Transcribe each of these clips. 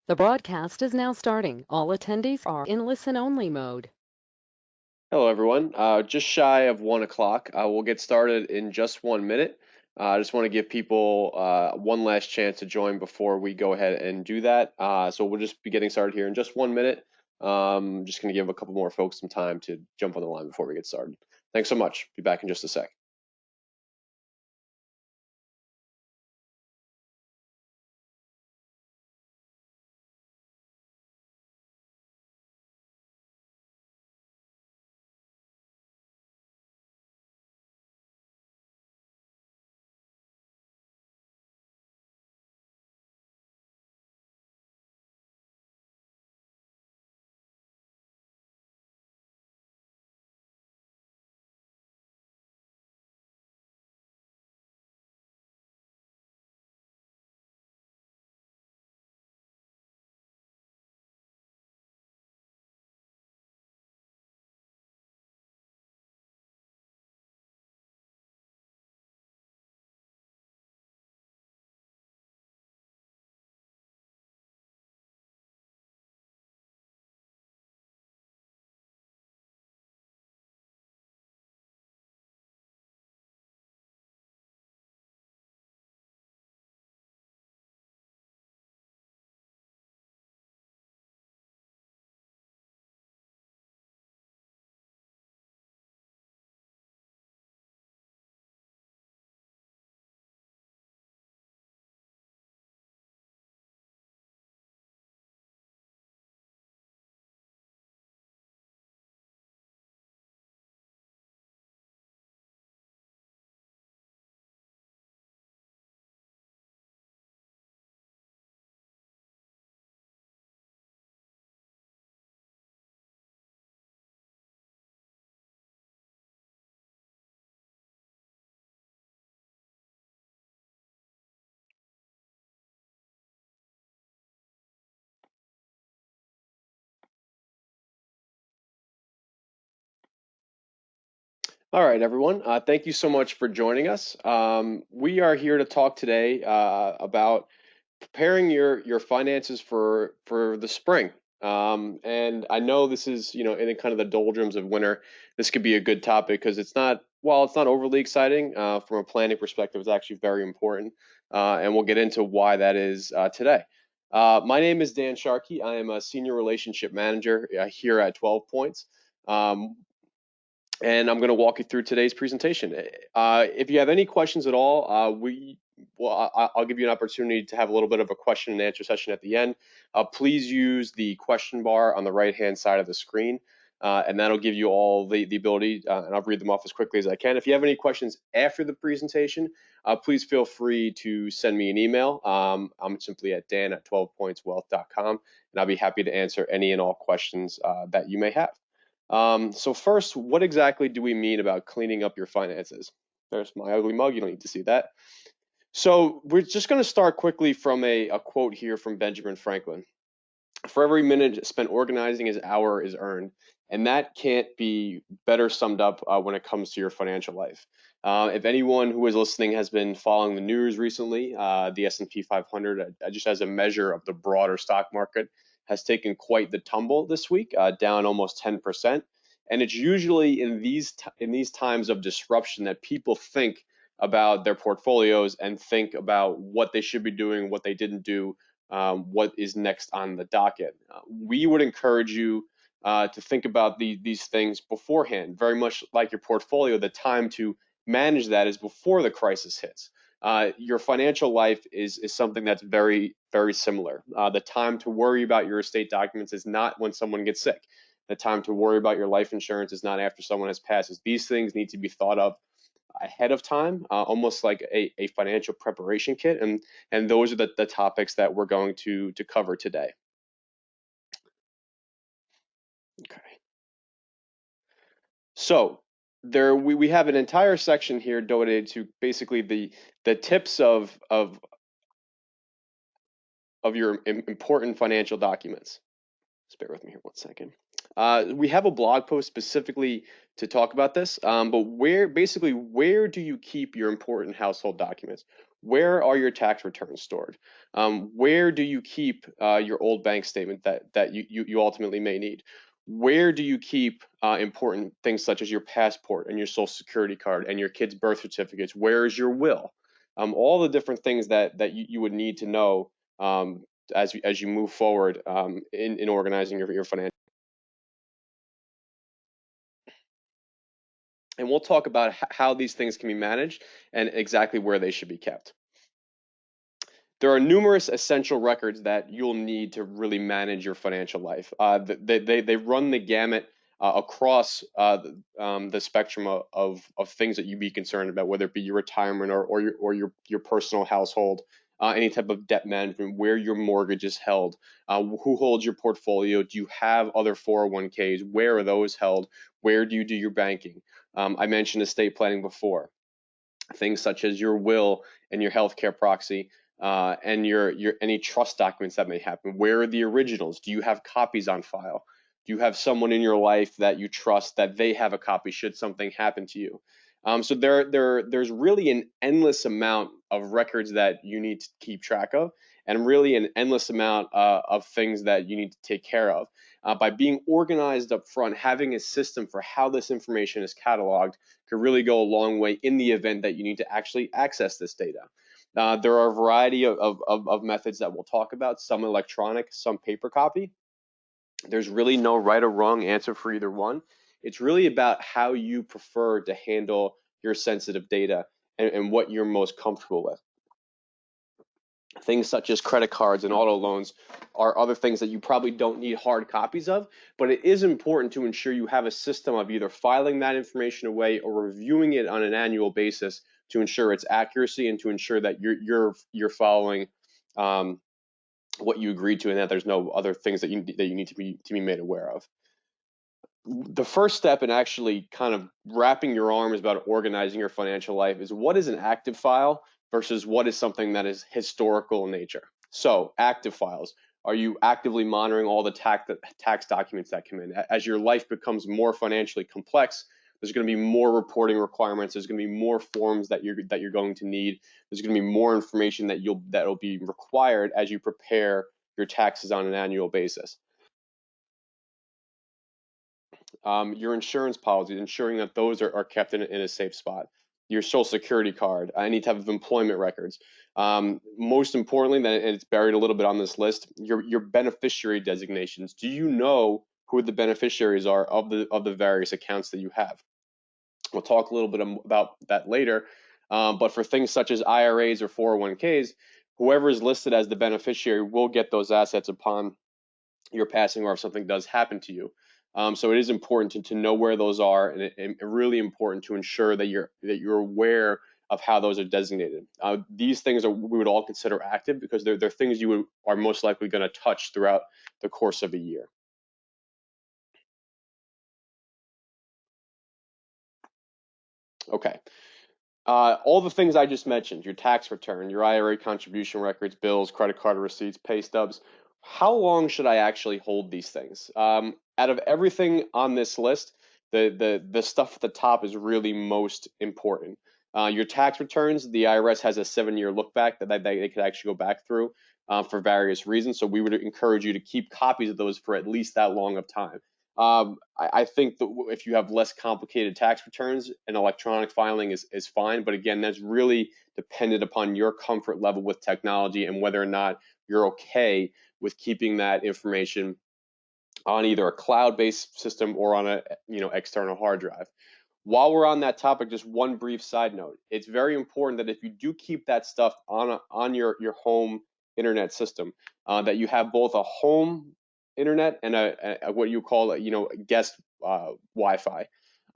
The broadcast is now starting. All attendees are in listen-only mode. Hello, everyone. Just shy of 1 o'clock. We'll get started in just 1 minute. I just want to give people one last chance to join before we go ahead and do that. So we'll just be getting started here in just 1 minute. Just going to give a couple more folks some time to jump on the line before we get started. Thanks so much. Be back in just a sec. All right, everyone. Thank you so much for joining us. We are here to talk today about preparing your finances for the spring. And I know this is, in the kind of the doldrums of winter. This could be a good topic because while it's not overly exciting from a planning perspective, it's actually very important. And we'll get into why that is today. My name is Dan Sharkey. I am a senior relationship manager here at 12 Points. Um, and I'm going to walk you through today's presentation. If you have any questions at all, I'll give you an opportunity to have a little bit of a question and answer session at the end. Please use the question bar on the right-hand side of the screen, and that'll give you all the ability, and I'll read them off as quickly as I can. If you have any questions after the presentation, please feel free to send me an email. I'm simply at dan@12pointswealth.com, and I'll be happy to answer any and all questions that you may have. So first, what exactly do we mean about cleaning up your finances? There's my ugly mug. You don't need to see that. So we're just going to start quickly from a quote here from Benjamin Franklin. For every minute spent organizing, an hour is earned. And that can't be better summed up when it comes to your financial life. If anyone who is listening has been following the news recently, the S&P 500, just as a measure of the broader stock market, has taken quite the tumble this week, down almost 10%. And it's usually in these times of disruption that people think about their portfolios and think about what they should be doing, what they didn't do, what is next on the docket. We would encourage you to think about these things beforehand, very much like your portfolio. The time to manage that is before the crisis hits. Your financial life is something that's very, very similar. The time to worry about your estate documents is not when someone gets sick. The time to worry about your life insurance is not after someone has passed. These things need to be thought of ahead of time, almost like a financial preparation kit. And those are the topics that we're going to cover today. Okay. So we have an entire section here devoted to basically the tips of your important financial documents. Just bear with me here 1 second. We have a blog post specifically to talk about this, but where do you keep your important household documents? Where are your tax returns stored? Where do you keep your old bank statement that you ultimately may need? Where do you keep important things such as your passport and your social security card and your kids' birth certificates? Where is your will? All the different things that you would need to know as you move forward in organizing your financial. And we'll talk about how these things can be managed and exactly where they should be kept. There are numerous essential records that you'll need to really manage your financial life. They run the gamut across the spectrum of things that you'd be concerned about, whether it be your retirement or your personal household, any type of debt management, where your mortgage is held, who holds your portfolio, do you have other 401ks, where are those held, where do you do your banking? I mentioned estate planning before. Things such as your will and your healthcare proxy, and your any trust documents that may happen. Where are the originals? Do you have copies on file? Do you have someone in your life that you trust that they have a copy should something happen to you? So there's really an endless amount of records that you need to keep track of, and really an endless amount of things that you need to take care of. By being organized up front, having a system for how this information is cataloged could really go a long way in the event that you need to actually access this data. There are a variety of methods that we'll talk about, some electronic, some paper copy. There's really no right or wrong answer for either one. It's really about how you prefer to handle your sensitive data and what you're most comfortable with. Things such as credit cards and auto loans are other things that you probably don't need hard copies of, but it is important to ensure you have a system of either filing that information away or reviewing it on an annual basis to ensure its accuracy and to ensure that you're following what you agreed to and that there's no other things that you need to be made aware of. The first step in actually kind of wrapping your arms about organizing your financial life is what is an active file versus what is something that is historical in nature. So active files, are you actively monitoring all the tax documents that come in? As your life becomes more financially complex, there's going to be more reporting requirements. There's going to be more forms that you're going to need. There's going to be more information that'll be required as you prepare your taxes on an annual basis. Your insurance policies, ensuring that those are kept in a safe spot. Your social security card, any type of employment records. Most importantly, and it's buried a little bit on this list, your beneficiary designations. Do you know who the beneficiaries are of the various accounts that you have? We'll talk a little bit about that later. But for things such as IRAs or 401ks, whoever is listed as the beneficiary will get those assets upon your passing or if something does happen to you. So it is important to know where those are, and really important to ensure that you're aware of how those are designated. These things we would all consider active because they're things you are most likely going to touch throughout the course of a year. Okay. All the things I just mentioned, your tax return, your IRA contribution records, bills, credit card receipts, pay stubs, how long should I actually hold these things? Out of everything on this list, the stuff at the top is really most important. Your tax returns, the IRS has a 7-year look back that they could actually go back through for various reasons. So we would encourage you to keep copies of those for at least that long of time. I think that if you have less complicated tax returns, an electronic filing is fine. But again, that's really dependent upon your comfort level with technology and whether or not you're okay with keeping that information on either a cloud-based system or on a external hard drive. While we're on that topic, just one brief side note. It's very important that if you do keep that stuff on your home internet system, that you have both a home internet and a what you call guest Wi-Fi.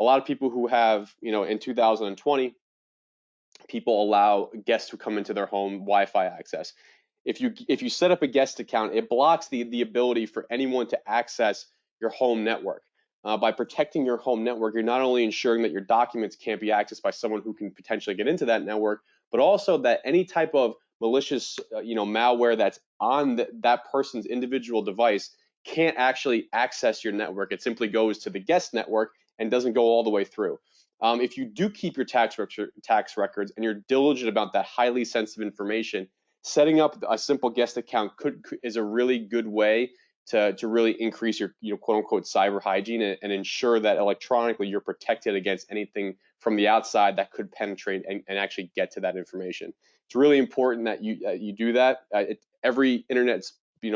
A lot of people who have in 2020, people allow guests to come into their home Wi-Fi access. If you set up a guest account, it blocks the ability for anyone to access your home network. By protecting your home network, you're not only ensuring that your documents can't be accessed by someone who can potentially get into that network, but also that any type of malicious malware that's on that person's individual device can't actually access your network. It simply goes to the guest network and doesn't go all the way through. If you do keep your tax records and you're diligent about that highly sensitive information, setting up a simple guest account is a really good way to really increase your quote unquote cyber hygiene and ensure that electronically you're protected against anything from the outside that could penetrate and actually get to that information. It's really important that you do that. Every internet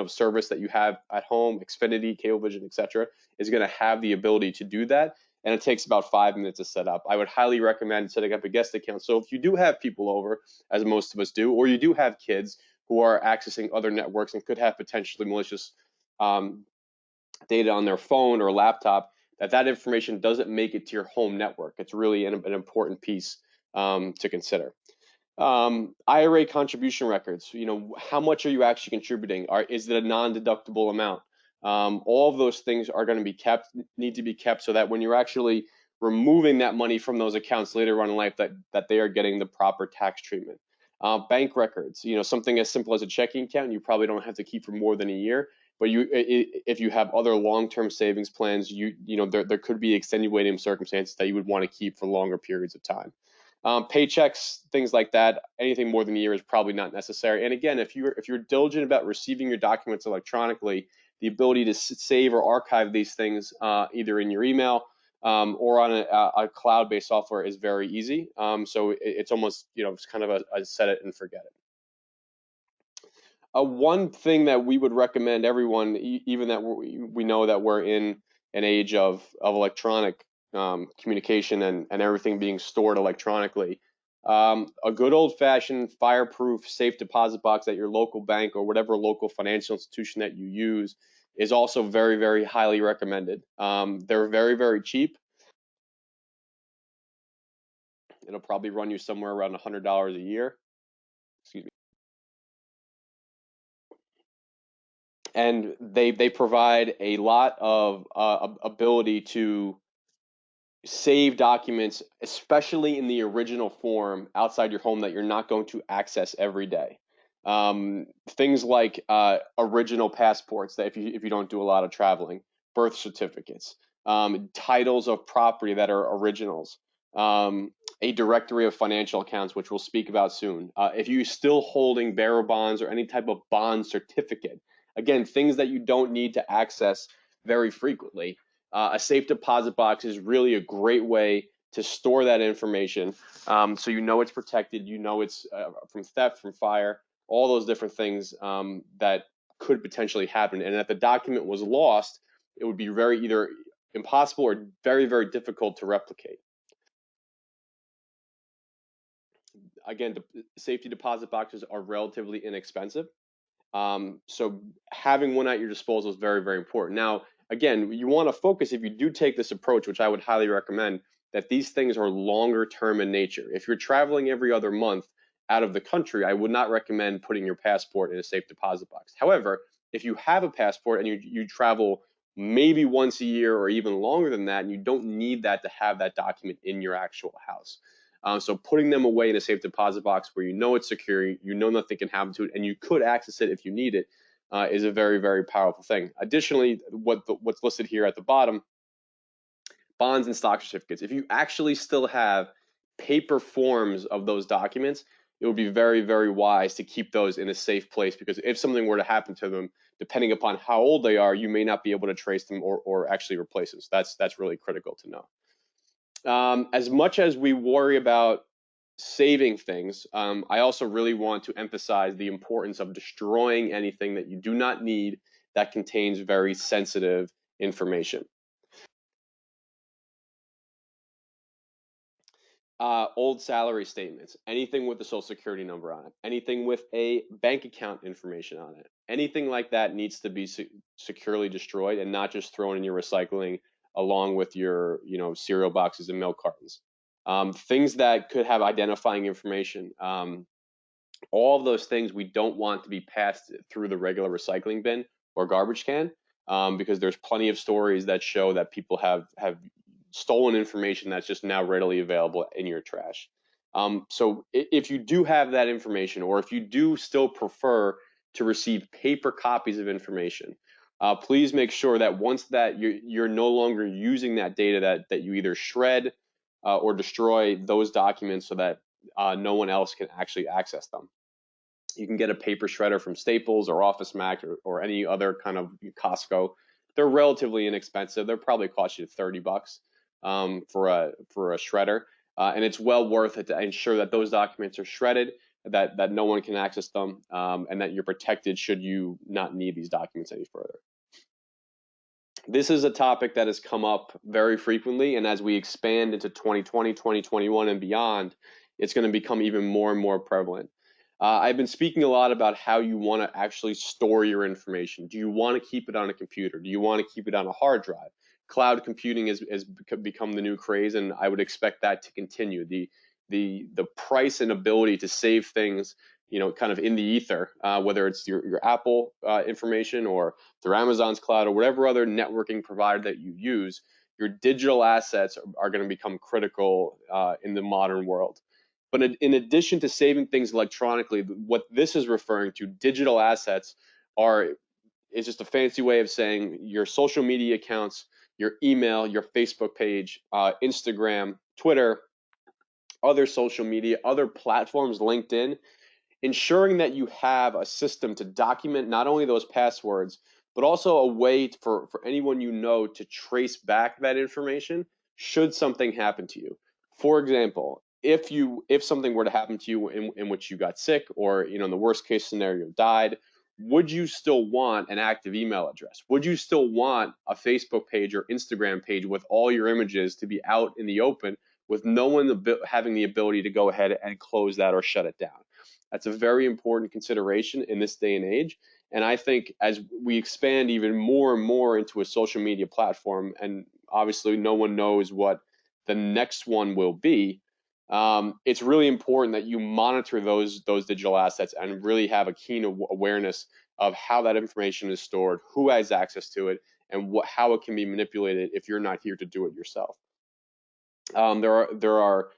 service that you have at home, Xfinity, Cablevision, etc., is going to have the ability to do that, and it takes about 5 minutes to set up. I would highly recommend setting up a guest account. So if you do have people over, as most of us do, or you do have kids who are accessing other networks and could have potentially malicious data on their phone or laptop, that information doesn't make it to your home network. It's really an important piece to consider. IRA contribution records. How much are you actually contributing? Is it a non-deductible amount? All of those things are going to need to be kept, so that when you're actually removing that money from those accounts later on in life, that they are getting the proper tax treatment. Bank records. Something as simple as a checking account, you probably don't have to keep for more than a year. But if you have other long-term savings plans, there could be extenuating circumstances that you would want to keep for longer periods of time. Paychecks, things like that, anything more than a year is probably not necessary. And again, if you're diligent about receiving your documents electronically, the ability to save or archive these things either in your email or on a cloud-based software is very easy. So it's almost it's kind of a set it and forget it. One thing that we would recommend everyone, even that we know that we're in an age of electronic communication and everything being stored electronically, a good old-fashioned fireproof safe deposit box at your local bank or whatever local financial institution that you use is also very, very highly recommended. They're very, very cheap. It'll probably run you somewhere around $100 a year. Excuse me. And they provide a lot of ability to save documents, especially in the original form outside your home that you're not going to access every day. Things like original passports that if you don't do a lot of traveling, birth certificates, titles of property that are originals, a directory of financial accounts, which we'll speak about soon. If you're still holding bearer bonds or any type of bond certificate, again, things that you don't need to access very frequently. A safe deposit box is really a great way to store that information, so it's protected, it's from theft, from fire, all those different things that could potentially happen. And if the document was lost, it would be very either impossible or very, very difficult to replicate. Again, the safety deposit boxes are relatively inexpensive. So having one at your disposal is very, very important. Now, again, you want to focus, if you do take this approach, which I would highly recommend, that these things are longer term in nature. If you're traveling every other month out of the country, I would not recommend putting your passport in a safe deposit box. However, if you have a passport and you travel maybe once a year or even longer than that, and you don't need that to have that document in your actual house. So putting them away in a safe deposit box where it's secure, nothing can happen to it, and you could access it if you need it, is a very, very powerful thing. Additionally, what's listed here at the bottom, bonds and stock certificates. If you actually still have paper forms of those documents, it would be very, very wise to keep those in a safe place, because if something were to happen to them, depending upon how old they are, you may not be able to trace them or actually replace them. So that's really critical to know. As much as we worry about saving things, I also really want to emphasize the importance of destroying anything that you do not need that contains very sensitive information. Old salary statements, anything with a social security number on it, anything with a bank account information on it, anything like that needs to be securely destroyed and not just thrown in your recycling along with your cereal boxes and milk cartons. Things that could have identifying information, all of those things we don't want to be passed through the regular recycling bin or garbage can, because there's plenty of stories that show that people have stolen information that's just now readily available in your trash. So if you do have that information, or if you do still prefer to receive paper copies of information, please make sure that once that you're no longer using that data, that you either shred or destroy those documents so that no one else can actually access them. You can get a paper shredder from Staples or Office Max or any other kind of Costco. They're relatively inexpensive. They'll probably cost you $30 for a shredder, and it's well worth it to ensure that those documents are shredded, that no one can access them, and that you're protected should you not need these documents any further. This is a topic that has come up very frequently, and as we expand into 2020, 2021, and beyond, it's going to become even more and more prevalent. I've been speaking a lot about how you want to actually store your information. Do you want to keep it on a computer? Do you want to keep it on a hard drive? Cloud computing has become the new craze, and I would expect that to continue. The price and ability to save things, kind of in the ether, whether it's your Apple information or through Amazon's cloud or whatever other networking provider that you use, your digital assets are going to become critical in the modern world. But in addition to saving things electronically, what this is referring to, digital assets, is just a fancy way of saying your social media accounts, your email, your Facebook page, Instagram, Twitter, other social media, other platforms, LinkedIn, ensuring that you have a system to document not only those passwords, but also a way for anyone to trace back that information should something happen to you. For example, if something were to happen to you in which you got sick or in the worst case scenario died, would you still want an active email address? Would you still want a Facebook page or Instagram page with all your images to be out in the open with no one having the ability to go ahead and close that or shut it down? That's a very important consideration in this day and age. And I think as we expand even more and more into a social media platform, and obviously no one knows what the next one will be, it's really important that you monitor those digital assets and really have a keen awareness of how that information is stored, who has access to it, and how it can be manipulated if you're not here to do it yourself. There are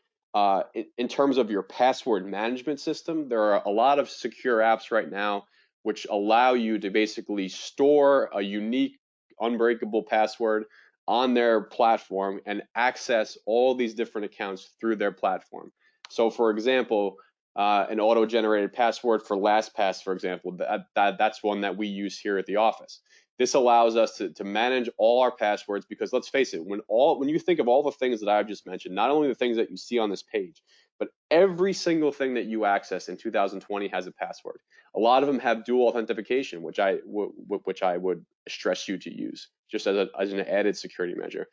in terms of your password management system, there are a lot of secure apps right now which allow you to basically store a unique, unbreakable password on their platform and access all these different accounts through their platform. So, for example, an auto-generated password for LastPass, for example, that's one that we use here at the office. This allows us to manage all our passwords because let's face it, when you think of all the things that I've just mentioned, not only the things that you see on this page, but every single thing that you access in 2020 has a password. A lot of them have dual authentication, which I would stress you to use just as an added security measure.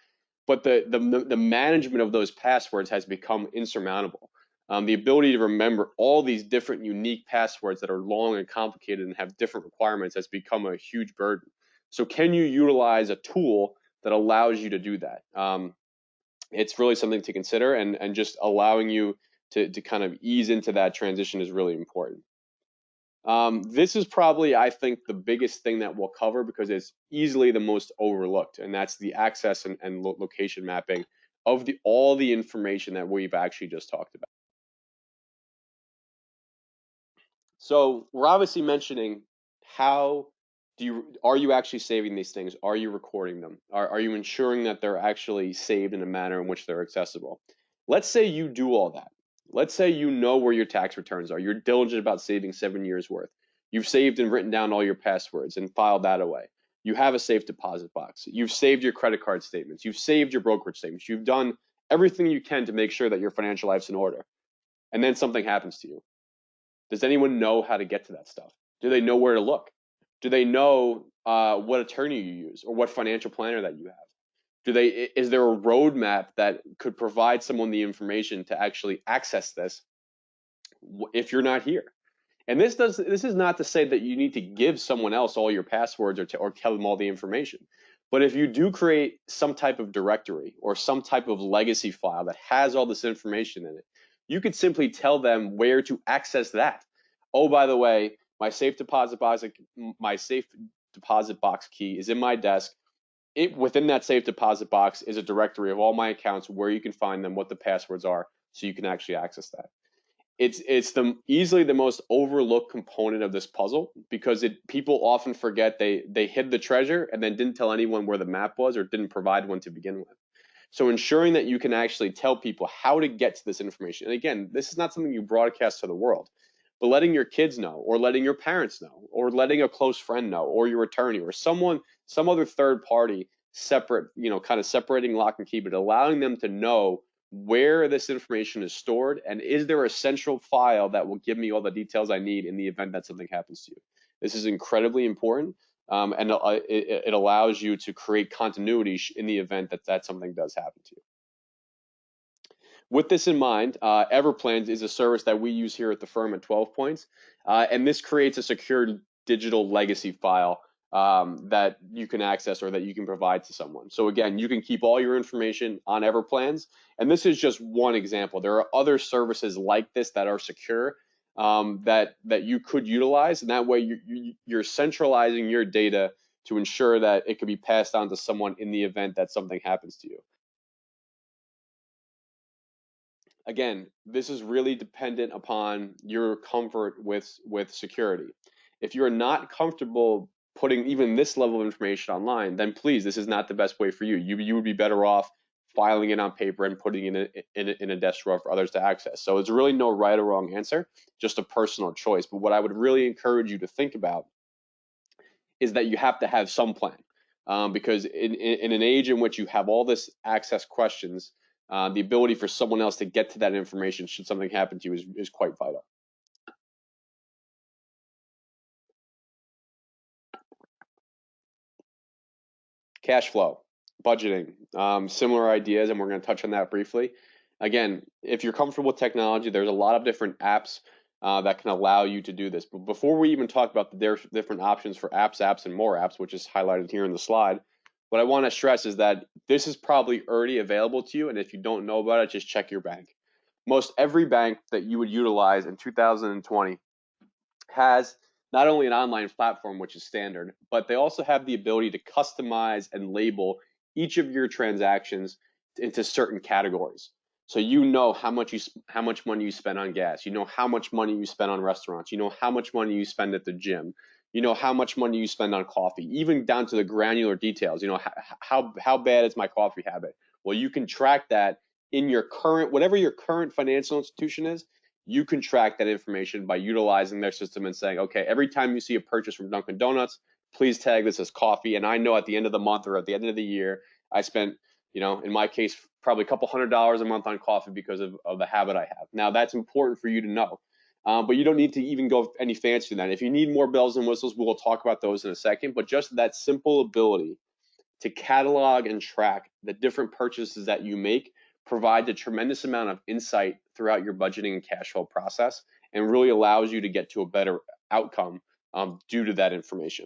But the management of those passwords has become insurmountable. The ability to remember all these different unique passwords that are long and complicated and have different requirements has become a huge burden. So can you utilize a tool that allows you to do that? It's really something to consider, and just allowing you to kind of ease into that transition is really important. This is probably, I think, the biggest thing that we'll cover because it's easily the most overlooked, and that's the access and location mapping of all the information that we've actually just talked about. So we're obviously mentioning how are you actually saving these things? Are you recording them? Are you ensuring that they're actually saved in a manner in which they're accessible? Let's say you do all that. Let's say you know where your tax returns are. You're diligent about saving 7 years worth. You've saved and written down all your passwords and filed that away. You have a safe deposit box. You've saved your credit card statements. You've saved your brokerage statements. You've done everything you can to make sure that your financial life's in order. And then something happens to you. Does anyone know how to get to that stuff? Do they know where to look? Do they know what attorney you use or what financial planner that you have? Is there a roadmap that could provide someone the information to actually access this if you're not here? And this is not to say that you need to give someone else all your passwords or tell them all the information. But if you do create some type of directory or some type of legacy file that has all this information in it, you could simply tell them where to access that. Oh, by the way, my safe deposit box key is in my desk. Within that safe deposit box is a directory of all my accounts where you can find them, what the passwords are, so you can actually access that. It's easily the most overlooked component of this puzzle because people often forget they hid the treasure and then didn't tell anyone where the map was or didn't provide one to begin with. So ensuring that you can actually tell people how to get to this information. And again, this is not something you broadcast to the world, but letting your kids know, or letting your parents know, or letting a close friend know, or your attorney, or someone, some other third party, separate, kind of separating lock and key, but allowing them to know where this information is stored, and is there a central file that will give me all the details I need in the event that something happens to you. This is incredibly important, and it allows you to create continuity in the event that something does happen to you. With this in mind, Everplans is a service that we use here at the firm at 12 Points, and this creates a secure digital legacy file that you can access or that you can provide to someone. So again, you can keep all your information on Everplans, and this is just one example. There are other services like this that are secure, that you could utilize, and that way you're centralizing your data to ensure that it could be passed on to someone in the event that something happens to you. Again, this is really dependent upon your comfort with security. If you're not comfortable putting even this level of information online, then please, this is not the best way for you. You would be better off filing it on paper and putting it in a desk drawer for others to access. So it's really no right or wrong answer, just a personal choice. But what I would really encourage you to think about is that you have to have some plan, because in an age in which you have all this access questions, the ability for someone else to get to that information should something happen to you is quite vital. Cash flow, budgeting, similar ideas, and we're going to touch on that briefly. Again, if you're comfortable with technology, there's a lot of different apps that can allow you to do this. But before we even talk about the different options for apps, and more apps, which is highlighted here in the slide, what I want to stress is that this is probably already available to you, and if you don't know about it, just check your bank. Most every bank that you would utilize in 2020 has not only an online platform, which is standard, but they also have the ability to customize and label each of your transactions into certain categories. So you know how much money you spend on gas, you know how much money you spend on restaurants, you know how much money you spend at the gym, you know how much money you spend on coffee, even down to the granular details. You know, how bad is my coffee habit? Well, you can track that in your current, whatever your current financial institution is. You can track that information by utilizing their system and saying, okay, every time you see a purchase from Dunkin' Donuts, please tag this as coffee. And I know at the end of the month or at the end of the year, I spent, in my case, probably a couple $100s a month on coffee because of the habit I have. Now, that's important for you to know. But you don't need to even go any fancier than that. If you need more bells and whistles, we'll talk about those in a second. But just that simple ability to catalog and track the different purchases that you make provides a tremendous amount of insight throughout your budgeting and cash flow process, and really allows you to get to a better outcome due to that information.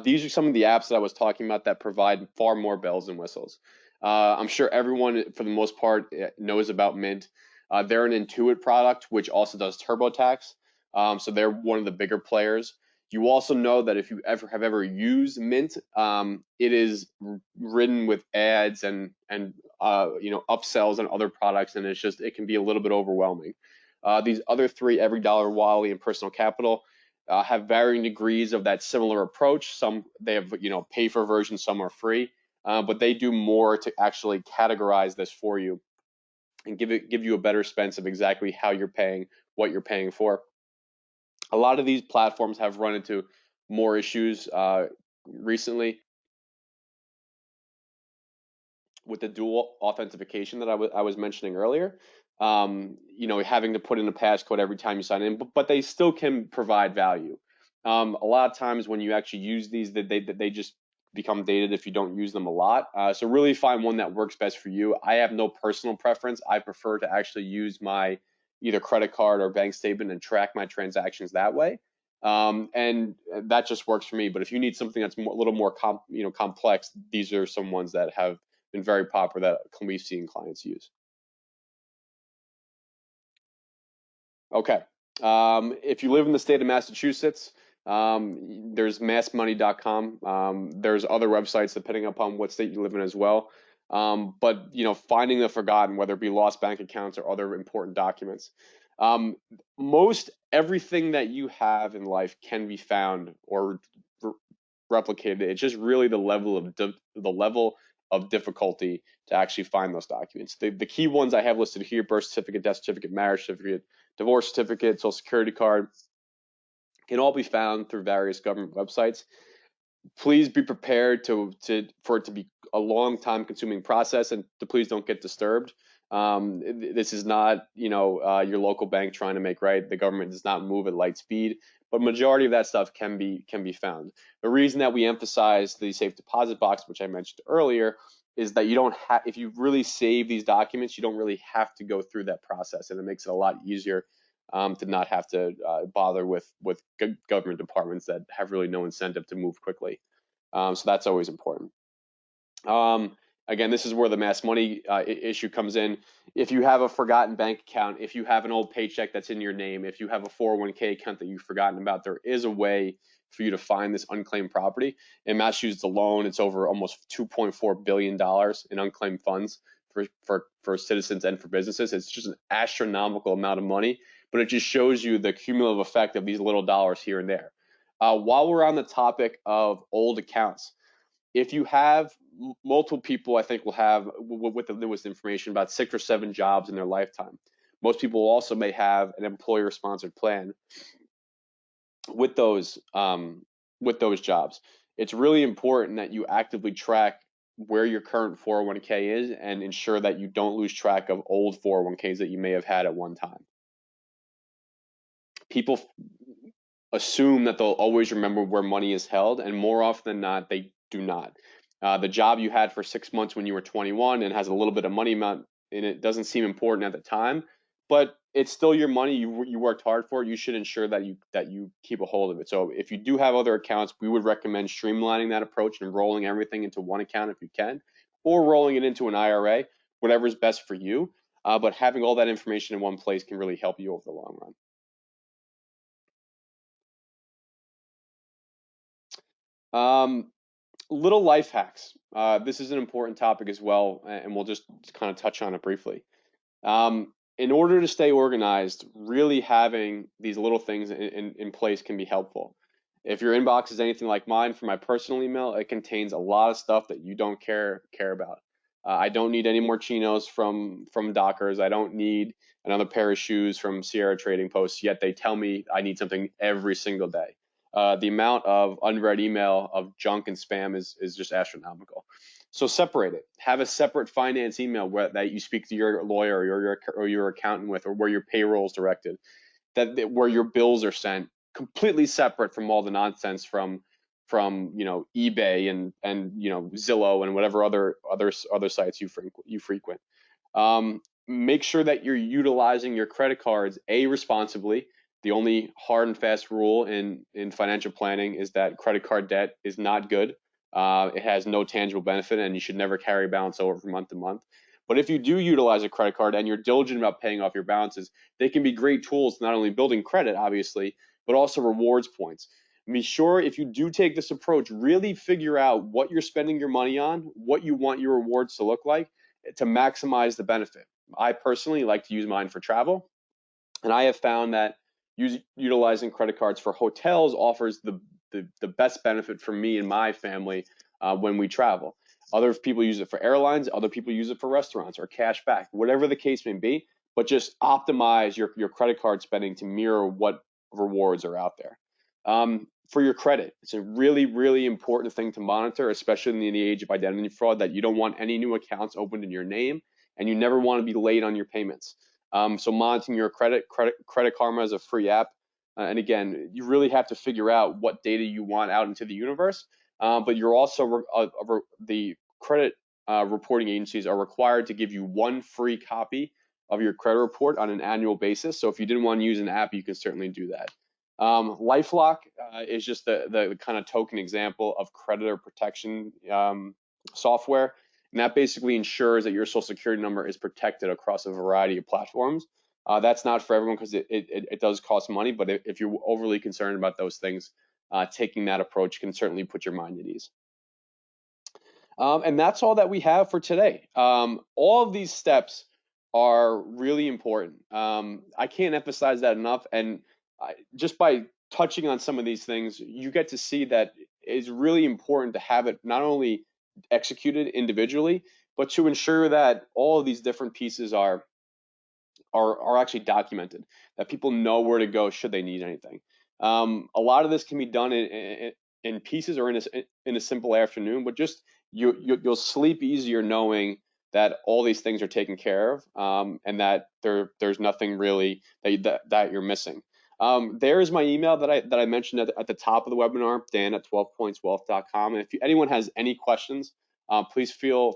These are some of the apps that I was talking about that provide far more bells and whistles. I'm sure everyone, for the most part, knows about Mint. They're an Intuit product, which also does TurboTax. So they're one of the bigger players. You also know that if you have ever used Mint, it is ridden with ads and upsells on other products, and it can be a little bit overwhelming. These other three, Every Dollar, Wally, and Personal Capital, have varying degrees of that similar approach. Some they have pay for versions, some are free, but they do more to actually categorize this for you and give you a better sense of exactly how you're paying, what you're paying for. A lot of these platforms have run into more issues recently with the dual authentication that I was mentioning earlier. Having to put in a passcode every time you sign in, but they still can provide value. A lot of times when you actually use these, they just become dated if you don't use them a lot. So really find one that works best for you. I have no personal preference. I prefer to actually use my either credit card or bank statement and track my transactions that way. And that just works for me. But if you need something that's a little more complex, these are some ones that have been very popular that we've seen clients use. Okay. If you live in the state of Massachusetts, there's massmoney.com. There's other websites depending upon what state you live in as well. But finding the forgotten, whether it be lost bank accounts or other important documents. Most everything that you have in life can be found or replicated. It's just really the level of difficulty to actually find those documents. The key ones I have listed here: birth certificate, death certificate, marriage certificate, divorce certificate, social security card, can all be found through various government websites. Please be prepared for it to be a long time consuming process, and to please don't get disturbed. This is not, your local bank trying to make right. The government does not move at light speed, but majority of that stuff can be found. The reason that we emphasize the safe deposit box, which I mentioned earlier, is that you don't have, if you really save these documents, you don't really have to go through that process, and it makes it a lot easier to not have to bother with government departments that have really no incentive to move quickly. So that's always important. Again, this is where the mass money issue comes in. If you have a forgotten bank account, if you have an old paycheck that's in your name, if you have a 401k account that you've forgotten about, there is a way for you to find this unclaimed property. In Massachusetts alone, it's over almost $2.4 billion in unclaimed funds for citizens and for businesses. It's just an astronomical amount of money, but it just shows you the cumulative effect of these little dollars here and there. While we're on the topic of old accounts, if you have multiple people, I think will have, with the newest information, about 6 or 7 jobs in their lifetime. Most people also may have an employer-sponsored plan with those jobs. It's really important that you actively track where your current 401k is and ensure that you don't lose track of old 401ks that you may have had at one time. People assume that they'll always remember where money is held, and more often than not, they do not. The job you had for 6 months when you were 21 and has a little bit of money amount in it doesn't seem important at the time, but it's still your money. You worked hard for it. You should ensure that you keep a hold of it. So if you do have other accounts, we would recommend streamlining that approach and rolling everything into one account if you can, or rolling it into an IRA, whatever is best for you. But having all that information in one place can really help you over the long run. Little life hacks. This is an important topic as well, and we'll just kind of touch on it briefly. In order to stay organized, really having these little things in place can be helpful. If your inbox is anything like mine for my personal email, it contains a lot of stuff that you don't care about. I don't need any more chinos from Dockers. I don't need another pair of shoes from Sierra Trading Post, yet they tell me I need something every single day. The amount of unread email of junk and spam is just astronomical. So separate it. Have a separate finance email that you speak to your lawyer or your accountant with, or where your payroll is directed, where your bills are sent, completely separate from all the nonsense from eBay and Zillow and whatever other sites you frequent. Make sure that you're utilizing your credit cards responsibly. The only hard and fast rule in financial planning is that credit card debt is not good. It has no tangible benefit, and you should never carry a balance over from month to month. But if you do utilize a credit card and you're diligent about paying off your balances, they can be great tools, not only building credit, obviously, but also rewards points. Be sure, if you do take this approach, really figure out what you're spending your money on, what you want your rewards to look like, to maximize the benefit. I personally like to use mine for travel, and I have found that utilizing credit cards for hotels offers the best benefit for me and my family when we travel. Other people use it for airlines, other people use it for restaurants or cash back, whatever the case may be, but just optimize your credit card spending to mirror what rewards are out there. For your credit, it's a really, really important thing to monitor, especially in the age of identity fraud, that you don't want any new accounts opened in your name, and you never want to be late on your payments. So monitoring your Credit Karma is a free app. And again, you really have to figure out what data you want out into the universe. But you're also, the credit reporting agencies are required to give you one free copy of your credit report on an annual basis. So if you didn't want to use an app, you can certainly do that. LifeLock is just the kind of token example of creditor protection software. And that basically ensures that your social security number is protected across a variety of platforms. That's not for everyone because it does cost money, but if you're overly concerned about those things, taking that approach can certainly put your mind at ease. And that's all that we have for today. All of these steps are really important. I can't emphasize that enough. And just by touching on some of these things, you get to see that it's really important to have it not only executed individually, but to ensure that all of these different pieces are actually documented, that people know where to go should they need anything. A lot of this can be done in pieces or in a simple afternoon, but just you'll sleep easier knowing that all these things are taken care of, and that there's nothing really that you're missing. There's my email that I mentioned at the top of the webinar, dan@12pointswealth.com. And if anyone has any questions, please feel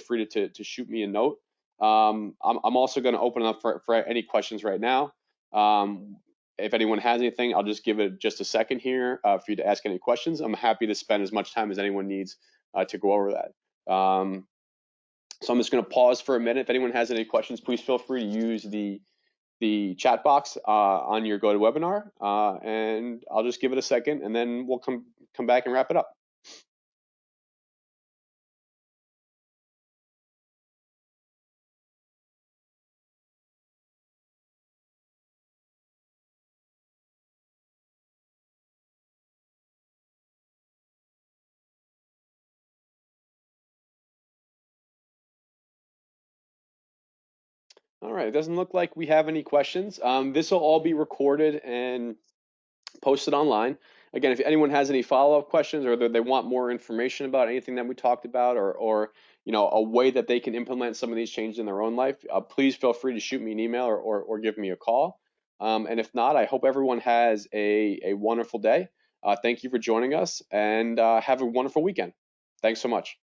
free to shoot me a note. I'm also going to open up for any questions right now. If anyone has anything, I'll just give it just a second here for you to ask any questions. I'm happy to spend as much time as anyone needs to go over that. So I'm just going to pause for a minute. If anyone has any questions, please feel free to use the chat box on your GoToWebinar, and I'll just give it a second, and then we'll come back and wrap it up. All right, it doesn't look like we have any questions. This will all be recorded and posted online. Again, if anyone has any follow-up questions, or they want more information about anything that we talked about, or a way that they can implement some of these changes in their own life, please feel free to shoot me an email or give me a call. And if not, I hope everyone has a wonderful day. Thank you for joining us, and have a wonderful weekend. Thanks so much.